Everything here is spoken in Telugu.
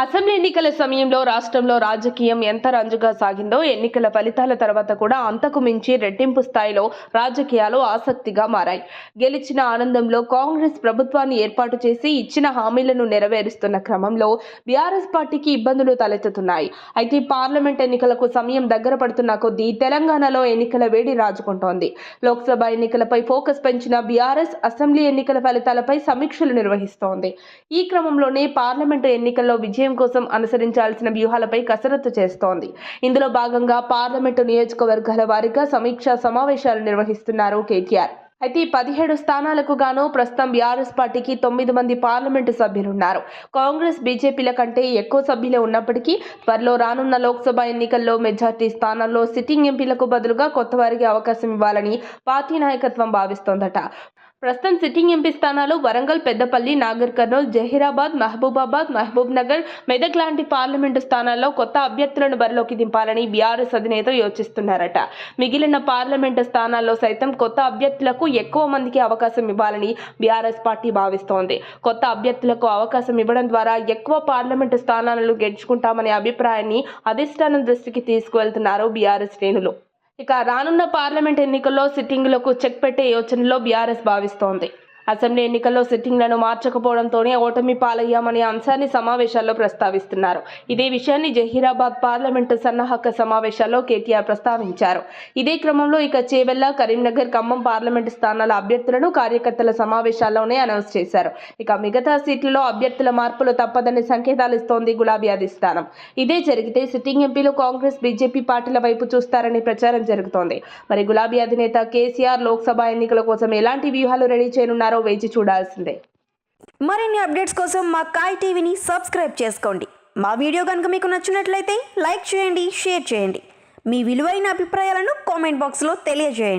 అసెంబ్లీ ఎన్నికల సమయంలో రాష్ట్రంలో రాజకీయం ఎంత రంజుగా సాగిందో ఎన్నికల ఫలితాల తర్వాత కూడా అంతకు మించి రెట్టింపు స్థాయిలో రాజకీయాలు ఆసక్తిగా మారాయి. గెలిచిన ఆనందంలో కాంగ్రెస్ ప్రభుత్వాన్ని ఏర్పాటు చేసి ఇచ్చిన హామీలను నెరవేరుస్తున్న క్రమంలో బీఆర్ఎస్ పార్టీకి ఇబ్బందులు తలెత్తుతున్నాయి. అయితే పార్లమెంట్ ఎన్నికలకు సమయం దగ్గర పడుతున్న కొద్దీ తెలంగాణలో ఎన్నికల వేడి రాజుకుంటోంది. లోక్సభ ఎన్నికలపై ఫోకస్ పెంచిన బీఆర్ఎస్ అసెంబ్లీ ఎన్నికల ఫలితాలపై సమీక్షలు నిర్వహిస్తోంది. ఈ క్రమంలోనే పార్లమెంటు ఎన్నికల్లో విజయం కోసం అనుసరించాల్సిన వ్యూహాలపై కసరత్తు చేస్తోంది. ఇందులో భాగంగా పార్లమెంటు నియోజకవర్గాల వారీగా సమీక్షా సమావేశాలు నిర్వహిస్తున్నారు కేటీఆర్. అయితే 17 స్థానాలకు గాను ప్రస్తుతం బీఆర్ఎస్ పార్టీకి 9 మంది పార్లమెంటు సభ్యులున్నారు. కాంగ్రెస్, బీజేపీల కంటే ఎక్కువ సభ్యులే ఉన్నప్పటికీ త్వరలో రానున్న లోక్సభ ఎన్నికల్లో మెజార్టీ స్థానాల్లో సిట్టింగ్ ఎంపీలకు బదులుగా కొత్త వారికి అవకాశం ఇవ్వాలని పార్టీ నాయకత్వం భావిస్తోందట. ప్రస్తుతం సిట్టింగ్ ఎంపీ స్థానాలు వరంగల్, పెద్దపల్లి, నాగర్ కర్నూల్, జహీరాబాద్, మహబూబాబాద్, మహబూబ్ నగర్, మెదక్ లాంటి పార్లమెంటు స్థానాల్లో కొత్త అభ్యర్థులను బరిలోకి దింపాలని బీఆర్ఎస్ అధినేత యోచిస్తున్నారట. మిగిలిన పార్లమెంటు స్థానాల్లో సైతం కొత్త అభ్యర్థులకు ఎక్కువ మందికి అవకాశం ఇవ్వాలని బీఆర్ఎస్ పార్టీ భావిస్తోంది. కొత్త అభ్యర్థులకు అవకాశం ఇవ్వడం ద్వారా ఎక్కువ పార్లమెంటు స్థానాలను గెలుచుకుంటామనే అభిప్రాయాన్ని అధిష్టానం దృష్టికి తీసుకువెళ్తున్నారు బీఆర్ఎస్ శ్రేణులు. ఇక రానున్న పార్లమెంట్ ఎన్నికల్లో సిట్టింగులకు చెక్ పెట్టే యోచనలో బీఆర్ఎస్ భావిస్తోంది. అసెంబ్లీ ఎన్నికల్లో సిట్టింగ్లను మార్చకపోవడంతోనే ఓటమి పాలయ్యామనే అంశాన్ని సమావేశాల్లో ప్రస్తావిస్తున్నారు. ఇదే విషయాన్ని జహీరాబాద్ పార్లమెంటు సన్నాహక సమావేశాల్లో కేటీఆర్ ప్రస్తావించారు. ఇదే క్రమంలో ఇక చేవెళ్ల, కరీంనగర్, ఖమ్మం పార్లమెంటు స్థానాల అభ్యర్థులను కార్యకర్తల సమావేశాల్లోనే అనౌన్స్ చేశారు. ఇక మిగతా సీట్లలో అభ్యర్థుల మార్పులు తప్పదని సంకేతాలు ఇస్తోంది గులాబీ అధిష్టానం. ఇదే జరిగితే సిట్టింగ్ ఎంపీలు కాంగ్రెస్, బీజేపీ పార్టీల వైపు చూస్తారని ప్రచారం జరుగుతోంది. మరి గులాబీ అధినేత కేసీఆర్ లోక్సభ ఎన్నికల కోసం ఎలాంటి వ్యూహాలు రెడీ చేయనున్నారో వేచి చూడాల్సిందే. మరిన్ని అప్డేట్స్ కోసం మా కాయ్ టీవీని సబ్స్క్రైబ్ చేసుకోండి. మా వీడియో కనుక మీకు నచ్చినట్లయితే లైక్ చేయండి, షేర్ చేయండి. మీ విలువైన అభిప్రాయాలను కామెంట్ బాక్స్లో తెలియజేయండి.